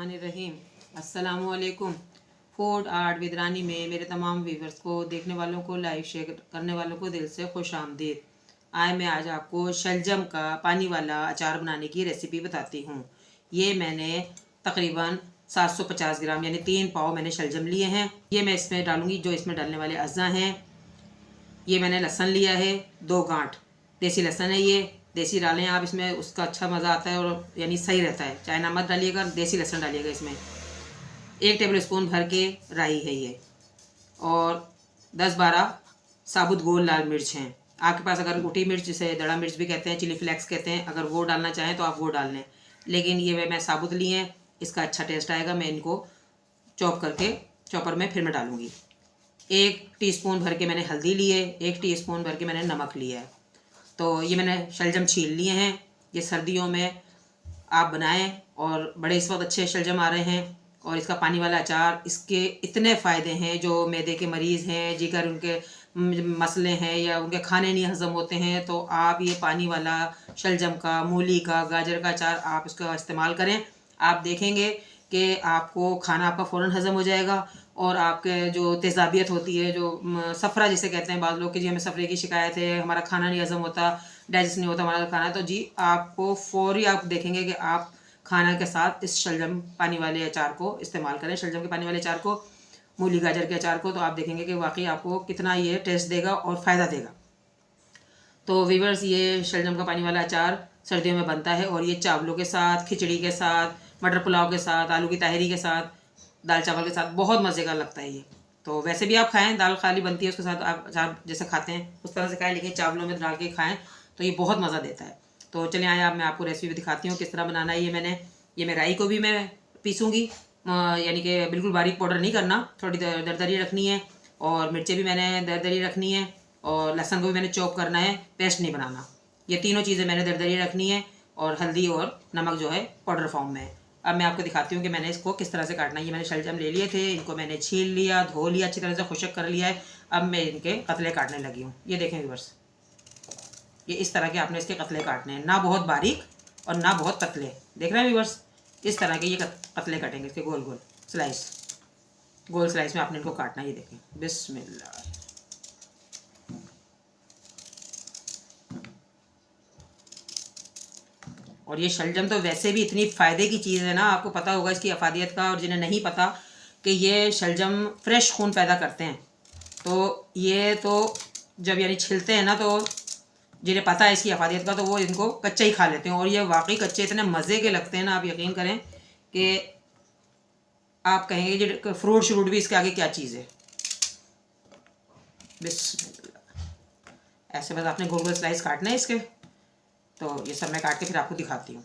रहीम अस्सलामुअलैकुम। Food art with रानी में मेरे तमाम व्यूवर्स को, देखने वालों को, लाइक शेयर करने वालों को दिल से खुश आमदीद। मैं आज आपको शलजम का पानी वाला अचार बनाने की रेसिपी बताती हूँ। ये मैंने तकरीबन 750 ग्राम यानी 3 पाव मैंने शलजम लिए हैं। ये मैं इसमें डालूँगी। जो इसमें डालने वाले अज्जा हैं, ये मैंने लहसुन लिया है 2 गांठ, देसी लहसुन है। ये देसी डालें आप इसमें, उसका अच्छा मज़ा आता है और यानी सही रहता है। चाहे नमक डालिएगा, देसी लहसुन डालिएगा इसमें। 1 टेबल स्पून भर के राई है ये, और 10-12 साबुत गोल लाल मिर्च हैं। आपके पास अगर उठी मिर्च, जिसे दड़ा मिर्च भी कहते हैं, चिली फ्लेक्स कहते हैं, अगर वो डालना चाहें तो आप वो डाल लें। लेकिन ये मैं साबुत लिए हैं, इसका अच्छा टेस्ट आएगा। मैं इनको चॉप करके चॉपर में फिर मैं डालूँगी। 1 टीस्पून भर के मैंने हल्दी ली है, 1 टीस्पून भर के मैंने नमक लिया है। तो ये मैंने शलजम छील लिए हैं। ये सर्दियों में आप बनाएं, और बड़े इस वक्त अच्छे शलजम आ रहे हैं। और इसका पानी वाला अचार, इसके इतने फ़ायदे हैं। जो मैदे के मरीज़ हैं, जिगर उनके मसले हैं, या उनके खाने नहीं हज़म होते हैं, तो आप ये पानी वाला शलजम का, मूली का, गाजर का अचार आप इसका इस्तेमाल करें। आप देखेंगे कि आपको खाना आपका फ़ौरन हज़म हो जाएगा। और आपके जो तेज़ाबियत होती है, जो सफ़रा जिसे कहते हैं बाज़ लोग, कि जी हमें सफ़रे की शिकायत है, हमारा खाना नहीं हज़म होता, डाइजेस्ट नहीं होता हमारा खाना, तो जी आपको फ़ौरी आप देखेंगे कि आप खाना के साथ इस शलजम पानी वाले अचार को इस्तेमाल करें। शलजम के पानी वाले अचार को, मूली गाजर के अचार को, तो आप देखेंगे कि वाकई आपको कितना ये टेस्ट देगा और फ़ायदा देगा। तो वीवर्स, ये शलजम का पानी वाला अचार सर्दियों में बनता है, और ये चावलों के साथ, खिचड़ी के साथ, मटर पुलाव के साथ, आलू की ताहरी के साथ, दाल चावल के साथ बहुत मज़े का लगता है ये। तो वैसे भी आप खाएं, दाल खाली बनती है, उसके साथ आप अचार जैसे खाते हैं उस तरह से खाएं, लेकिन चावलों में डाल के खाएं तो ये बहुत मज़ा देता है। तो चलिए आए, आप मैं आपको रेसिपी दिखाती हूँ किस तरह बनाना है। ये मैं राई को भी मैं पीसूँगी, यानी कि बिल्कुल बारीक पाउडर नहीं करना, थोड़ी दरदरी रखनी है। और मिर्चें भी मैंने दरदरी रखनी है, और लहसुन को भी मैंने चॉप करना है, पेस्ट नहीं बनाना। ये तीनों चीज़ें मैंने दरदरी रखनी है, और हल्दी और नमक जो है पाउडर फॉर्म में है। अब मैं आपको दिखाती हूँ कि मैंने इसको किस तरह से काटना है। ये मैंने शलजम ले लिए थे, इनको मैंने छील लिया, धो लिया, अच्छी तरह से खुशक कर लिया है। अब मैं इनके कतले काटने लगी हूँ। ये देखें व्यूअर्स, ये इस तरह के आपने इसके कतले काटने हैं, ना बहुत बारीक और ना बहुत पतले। देख रहे हैं व्यूअर्स, इस तरह के ये कतले कटेंगे, इसके गोल गोल स्लाइस, गोल स्लाइस में आपने इनको काटना है। ये देखें, बिस्मिल्लाह। और ये शलजम तो वैसे भी इतनी फ़ायदे की चीज़ है ना, आपको पता होगा इसकी अफादियत का। और जिन्हें नहीं पता कि ये शलजम फ्रेश खून पैदा करते हैं, तो ये तो जब यानी छिलते हैं ना, तो जिन्हें पता है इसकी अफादियत का, तो वो इनको कच्चे ही खा लेते हैं। और ये वाकई कच्चे इतने मज़े के लगते हैं ना, आप यकीन करें कि आप कहेंगे कि फ्रूट श्रूट भी इसके आगे क्या चीज़ है। बिस्मिल्लाह। ऐसे बस आपने गोल गोल स्लाइस काटना है इसके। तो ये सब मैं काट के फिर आपको दिखाती हूँ।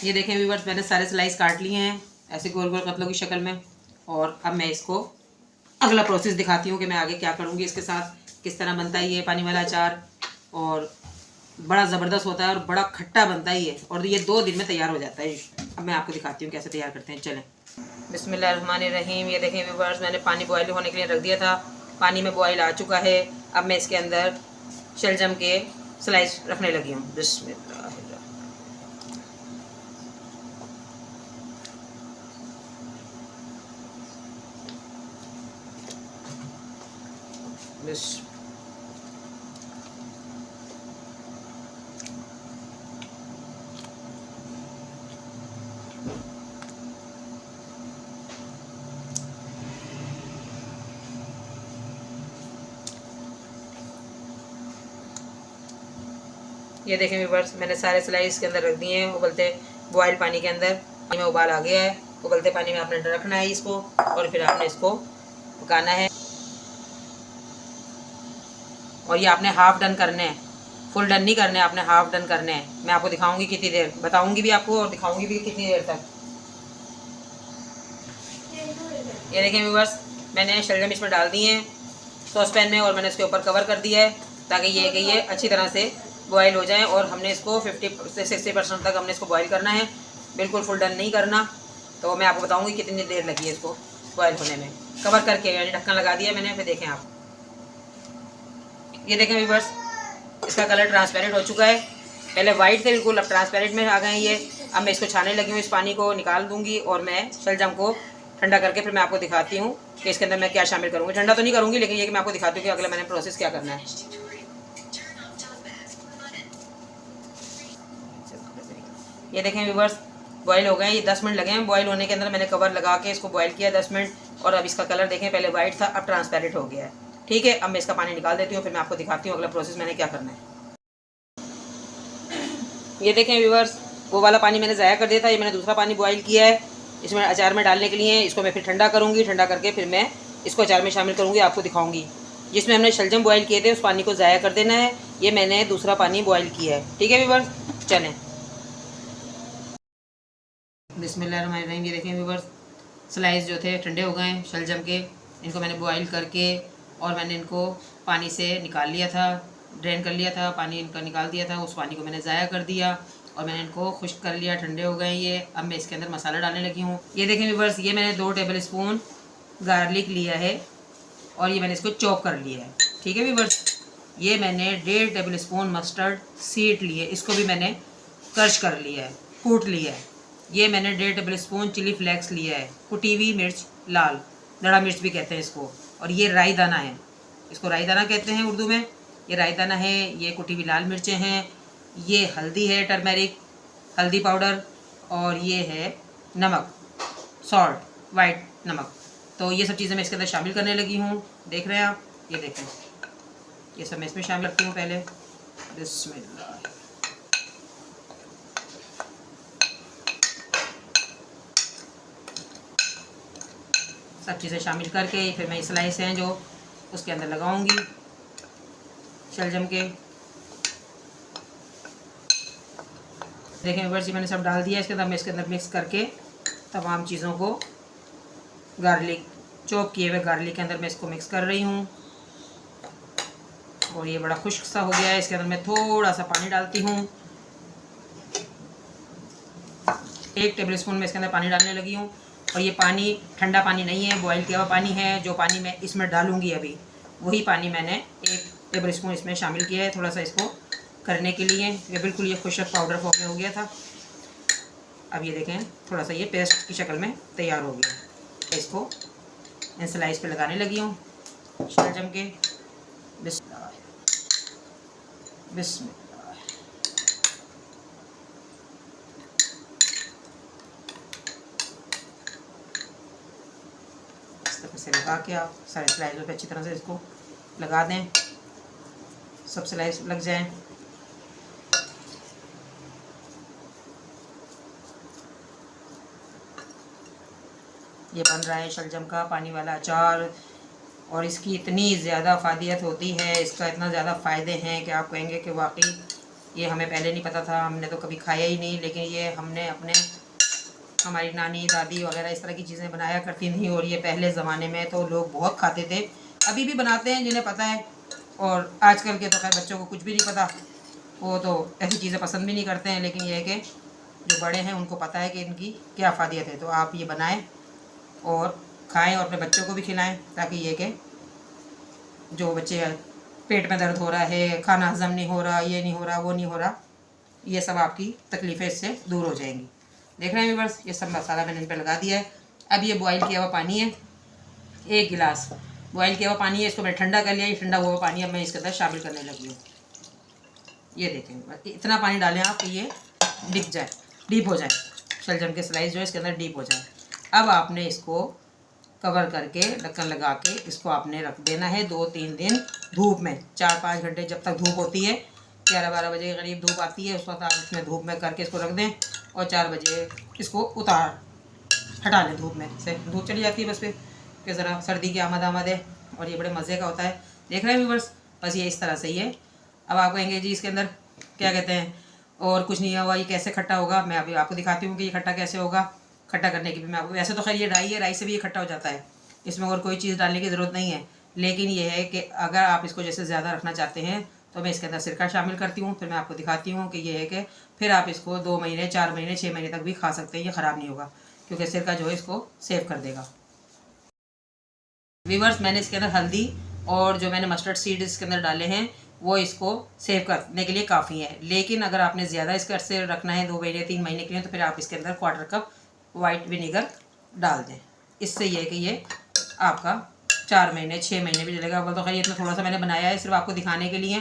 ये देखें व्यूअर्स, मैंने सारे स्लाइस काट लिए हैं ऐसे गोल गोल कतलों की शक्ल में। और अब मैं इसको अगला प्रोसेस दिखाती हूँ कि मैं आगे क्या करूँगी इसके साथ, किस तरह बनता है ये पानी वाला अचार। और बड़ा ज़बरदस्त होता है और बड़ा खट्टा बनता है ये, और ये 2 दिन में तैयार हो जाता है। अब मैं आपको दिखाती हूँ कैसे तैयार करते हैं। चलें। बिस्मिल्लाहिर्रहमानिर्रहीम। ये देखें व्यूअर्स, मैंने पानी बॉयल होने के लिए रख दिया था। पानी में बॉयल आ चुका है। अब मैं इसके अंदर शलजम के स्लाइस रखने लगी हूँ। बिस्मिल्लाह। ये देखें व्यूअर्स, मैंने सारे स्लाइस के अंदर रख दिए हैं उबलते बॉयल पानी के अंदर। पानी में उबाल आ गया है। उबलते पानी में आपने रखना है इसको, और फिर आपने इसको पकाना है। और ये आपने हाफ डन करने हैं, फुल डन नहीं करने, आपने हाफ डन करने हैं। मैं आपको दिखाऊंगी कितनी देर, बताऊंगी भी आपको और दिखाऊंगी भी कितनी देर तक। ये देखें व्यूअर्स, मैंने शलजम इसमें डाल दिए हैं सॉस पैन में, और मैंने इसके ऊपर कवर कर दिया है ताकि ये अच्छी तरह से बॉयल हो जाए। और हमने इसको 50 से 60% तक हमने इसको बॉयल करना है, बिल्कुल फुल डन नहीं करना। तो मैं आपको बताऊंगी कितनी देर लगी है इसको बॉयल होने में। कवर करके यानी ढक्कन लगा दिया मैंने। फिर देखें आप, ये देखें व्यूअर्स, इसका कलर ट्रांसपेरेंट हो चुका है। पहले वाइट थे बिल्कुल, अब ट्रांसपेरेंट में आ गए ये। अब मैं इसको छानने लगी हूँ, इस पानी को निकाल दूँगी और मैं शलजम को ठंडा करके फिर मैं आपको दिखाती हूँ कि इसके अंदर मैं क्या शामिल करूँगी। ठंडा तो नहीं करूँगी, लेकिन ये कि मैं आपको दिखाती हूँ कि अगला मैंने प्रोसेस क्या करना है। ये देखें व्यूअर्स, बॉईल हो गए, ये 10 मिनट लगे हैं बॉईल होने के अंदर। मैंने कवर लगा के इसको बॉईल किया 10 मिनट और अब इसका कलर देखें, पहले वाइट था, अब ट्रांसपेरेंट हो गया है। ठीक है, अब मैं इसका पानी निकाल देती हूँ, फिर मैं आपको दिखाती हूँ अगला प्रोसेस मैंने क्या करना है। ये देखें व्यूअर्स, वो वाला पानी मैंने ज़ाया कर दिया था, ये मैंने दूसरा पानी बॉईल किया है इसमें अचार में डालने के लिए। इसको मैं फिर ठंडा करूँगी, ठंडा करके फिर मैं इसको अचार में शामिल करूँगी, आपको दिखाऊँगी। जिसमें हमने शलजम बॉईल किए थे उस पानी को ज़ाया कर देना है। ये मैंने दूसरा पानी बॉईल किया है। ठीक है व्यूअर्स, चलें। बिस्मिल्लाहिर्रहमानिर्रहीम। ये देखें व्यूअर्स, स्लाइस जो थे ठंडे हो गए हैं शलजम के, इनको मैंने बॉईल करके और मैंने इनको पानी से निकाल लिया था, ड्रेन कर लिया था, पानी इनका निकाल दिया था। उस पानी को मैंने ज़ाया कर दिया और मैंने इनको खुश्क कर लिया, ठंडे हो गए ये। अब मैं इसके अंदर मसाला डालने लगी हूँ। ये देखें व्यूअर्स, ये मैंने 2 टेबल स्पून गार्लिक लिया है और ये मैंने इसको चॉप कर लिया है। ठीक है व्यूअर्स, ये मैंने 1.5 टेबल स्पून मस्टर्ड सीड लिए, इसको भी मैंने क्रश कर लिया है, कूट लिया है। ये मैंने 1.5 टेबल स्पून चिली फ्लेक्स लिया है, कुटी हुई मिर्च लाल, दड़ा मिर्च भी कहते हैं इसको। और ये राई दाना है, इसको राई दाना कहते हैं उर्दू में। ये राई दाना है, ये कुटी हुई लाल मिर्चें हैं, ये हल्दी है, टर्मेरिक हल्दी पाउडर, और ये है नमक, सॉल्ट, वाइट नमक। तो ये सब चीज़ें मैं इसके अंदर शामिल करने लगी हूँ। देख रहे हैं आप, ये देखें, ये सब मैं इसमें शामिल करती हूँ पहले। बिस्मिल्लाह। सब चीज़ें शामिल करके फिर मैं स्लाइस हैं जो उसके अंदर लगाऊंगी शलजम के। देखें व्यूअर्स, मैंने सब डाल दिया इसके अंदर। मैं इसके अंदर मिक्स करके तमाम चीज़ों को गार्लिक, चॉप किए हुए गार्लिक के अंदर मैं इसको मिक्स कर रही हूँ। और ये बड़ा खुश्क सा हो गया है। इसके अंदर मैं थोड़ा सा पानी डालती हूँ, 1 टेबल स्पून में इसके अंदर पानी डालने लगी हूँ। और ये पानी ठंडा पानी नहीं है, बॉईल किया हुआ पानी है। जो पानी मैं इसमें डालूँगी अभी, वही पानी मैंने 1 टेबल स्पून इसमें शामिल किया है, थोड़ा सा इसको करने के लिए। ये बिल्कुल ये खुशक पाउडर फॉर्म में हो गया था। अब ये देखें, थोड़ा सा ये पेस्ट की शक्ल में तैयार हो गया। इसको इन स्लाइस पे लगाने लगी हूँ शलजम के। बिस्मिल्लाह बिस्मिल्लाह। इस तरह से लगा के आप सारे स्लाइसों पे अच्छी तरह से इसको लगा दें, सब स्लाइस लग जाएं। ये बन रहा है शलजम का पानी वाला अचार, और इसकी इतनी ज़्यादा फ़ायदियत होती है, इसका इतना ज़्यादा फ़ायदे हैं कि आप कहेंगे कि वाकई ये हमें पहले नहीं पता था, हमने तो कभी खाया ही नहीं। लेकिन ये हमने हमारी नानी दादी वगैरह इस तरह की चीज़ें बनाया करती थी, और ये पहले ज़माने में तो लोग बहुत खाते थे, अभी भी बनाते हैं जिन्हें पता है। और आजकल के तो खैर बच्चों को कुछ भी नहीं पता, वो तो ऐसी चीज़ें पसंद भी नहीं करते हैं। लेकिन ये है कि जो बड़े हैं उनको पता है कि इनकी क्या फ़ायदियत है। तो आप ये बनाएं और खाएं और अपने बच्चों को भी खिलाएं, ताकि ये कि जो बच्चे पेट में दर्द हो रहा है, खाना हजम नहीं हो रहा, ये नहीं हो रहा, वो नहीं हो रहा, ये सब आपकी तकलीफ़ें इससे दूर हो जाएंगी। देख रहे हैं व्यूअर्स, ये सब मसाला मैंने इन पर लगा दिया है। अब ये बॉईल किया हुआ पानी है, 1 गिलास बॉईल किया हुआ पानी है, इसको मैंने ठंडा कर लिया। ये ठंडा हुआ पानी अब मैं इसके अंदर शामिल करने लगी हूँ। ये देखें, इतना पानी डालें आप कि ये डीप हो जाए, शलजम के स्लाइस जो है इसके अंदर डीप हो जाए। अब आपने इसको कवर करके ढक्कन लगा के इसको आपने रख देना है 2-3 दिन धूप में, 4-5 घंटे जब तक धूप होती है। 11-12 बजे के करीब धूप आती है, उस वक्त आप इसमें धूप में करके इसको रख दें और 4 बजे इसको हटा लें धूप में से। धूप चली जाती है बस फिर कि ज़रा सर्दी की आमद है, और ये बड़े मज़े का होता है। देख रहे हैं व्यूअर्स, बस ये इस तरह से ही है। अब आप कहेंगे जी इसके अंदर क्या कहते हैं और कुछ नहीं हुआ, ये कैसे खट्टा होगा। मैं अभी आपको दिखाती हूँ कि ये खट्टा कैसे होगा। खट्टा करने की भी मैं आपको, वैसे तो खैर ये राई है, राई से भी ये खट्टा हो जाता है, इसमें और कोई चीज़ डालने की ज़रूरत नहीं है। लेकिन ये है कि अगर आप इसको जैसे ज़्यादा रखना चाहते हैं तो मैं इसके अंदर सिरका शामिल करती हूँ। फिर मैं आपको दिखाती हूँ कि ये है कि फिर आप इसको 2 महीने, 4 महीने, 6 महीने तक भी खा सकते हैं, ये ख़राब नहीं होगा, क्योंकि सिरका जो है इसको सेव कर देगा। व्यूअर्स, मैंने इसके अंदर हल्दी और जो मैंने मस्टर्ड सीड इसके अंदर डाले हैं, वो इसको सेव करने के लिए काफ़ी है। लेकिन अगर आपने ज़्यादा इसके अरसे रखना है 2 महीने 3 महीने के लिए, तो फिर आप इसके अंदर 1/4 कप वाइट विनीगर डाल दें। इससे ये है कि ये आपका 4 महीने 6 महीने भी चलेगा। तो खैर इतना थोड़ा सा मैंने बनाया है सिर्फ आपको दिखाने के लिए।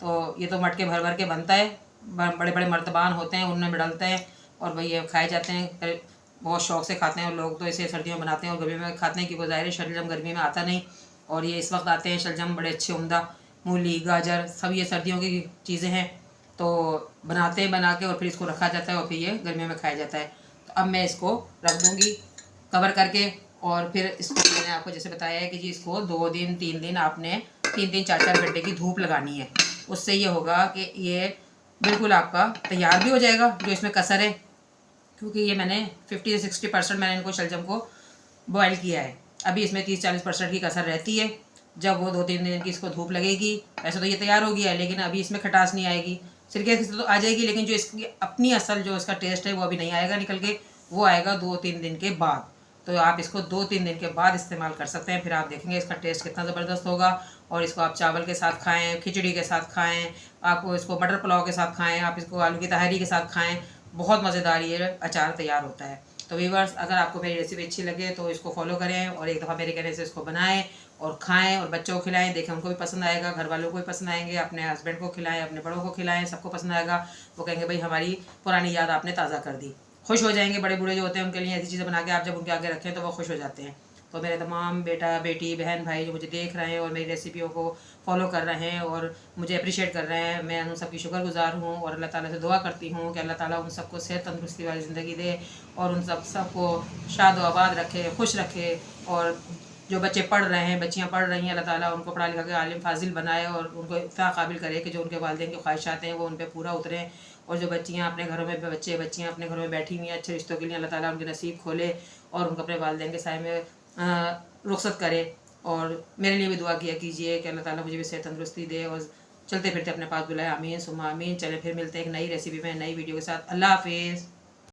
तो ये तो मटके भर भर के बनता है, बड़े बड़े मर्तबान होते हैं, उनमें डलते हैं और भाई ये खाए जाते हैं। बहुत शौक से खाते हैं और लोग तो इसे सर्दियों में बनाते हैं और गर्मी में खाते हैं, क्योंकि ज़ाहिर है शलजम गर्मी में आता नहीं और ये इस वक्त आते हैं शलजम बड़े अच्छे उम्दा। मूली गाजर सब ये सर्दियों की चीज़ें हैं, तो बनाते हैं बना के और फिर इसको रखा जाता है और फिर ये गर्मियों में खाया जाता है। तो अब मैं इसको रख दूँगी कवर करके और फिर इसको मैंने आपको जैसे बताया है कि जी इसको 2 दिन 3 दिन आपने 3-3 4-4 घंटे की धूप लगानी है। उससे ये होगा कि ये बिल्कुल आपका तैयार भी हो जाएगा जो इसमें कसर है, क्योंकि ये मैंने 50 से 60% मैंने इनको शलजम को बॉयल किया है। अभी इसमें 30-40% की कसर रहती है। जब वो 2-3 दिन की इसको धूप लगेगी, वैसे तो ये तैयार हो गया है लेकिन अभी इसमें खटास नहीं आएगी। सिरके से तो आ जाएगी लेकिन जो इसकी अपनी असल जो इसका टेस्ट है वो अभी नहीं आएगा निकल के, वो आएगा 2-3 दिन के बाद। तो आप इसको 2-3 दिन के बाद इस्तेमाल कर सकते हैं, फिर आप देखेंगे इसका टेस्ट कितना ज़बरदस्त होगा। और इसको आप चावल के साथ खाएं, खिचड़ी के साथ खाएं, आप इसको मटर पुलाव के साथ खाएं, आप इसको आलू की तहरी के साथ खाएं। बहुत मज़ेदार ये अचार तैयार होता है। तो व्यूअर्स, अगर आपको मेरी रेसिपी अच्छी लगे तो इसको फॉलो करें और एक दफ़ा मेरे कहने से इसको बनाएं और खाएं और बच्चों को खिलाएं। देखें उनको भी पसंद आएगा, घर वालों को भी पसंद आएंगे, अपने हस्बैंड को खिलाएं, अपने बड़ों को खिलाएं, सबको पसंद आएगा। वो कहेंगे भाई हमारी पुरानी याद आपने ताज़ा कर दी। खुश हो जाएंगे। बड़े बूढ़े जो होते हैं उनके लिए ऐसी चीज़ें बना के आप जब उनके आगे रखें तो वो खुश हो जाते हैं। तो मेरे तमाम बेटा बेटी बहन भाई जो मुझे देख रहे हैं और मेरी रेसिपियों को फॉलो कर रहे हैं और मुझे अप्रिशिएट कर रहे हैं, मैं उन सबकी शुक्रगुजार हूँ और अल्लाह ताला से दुआ करती हूँ कि अल्लाह ताला उन सबको सेहत तंदुरुस्ती वाली ज़िंदगी दे और उन सबको शाद व आबाद रखे, खुश रखे। और जो बच्चे पढ़ रहे हैं, बच्चियाँ पढ़ रही हैं, अल्लाह ताला उनको पढ़ा लिखा के आलिम फाजिल बनाए और उनको इत्ता काबिल करे कि जो उनके वालिदैन की ख्वाहिशात हैं वो उन पर पूरा उतरें। और जो बच्चियाँ अपने घरों में बच्चियाँ अपने घरों में बैठी हुई हैं अच्छे रिश्तों के लिए, अल्लाह ताला उनके नसीब खोले और उनको अपने वालिदैन के साए में रुखसत करे। और मेरे लिए भी दुआ किया कीजिए कि अल्लाह ताला मुझे भी सेहत तंदुरुस्ती दे और चलते फिरते अपने पास बुलाए। आमीन सुम्मा आमीन। चले फिर मिलते हैं एक नई रेसिपी में, नई वीडियो के साथ। अल्लाह हाफिज़।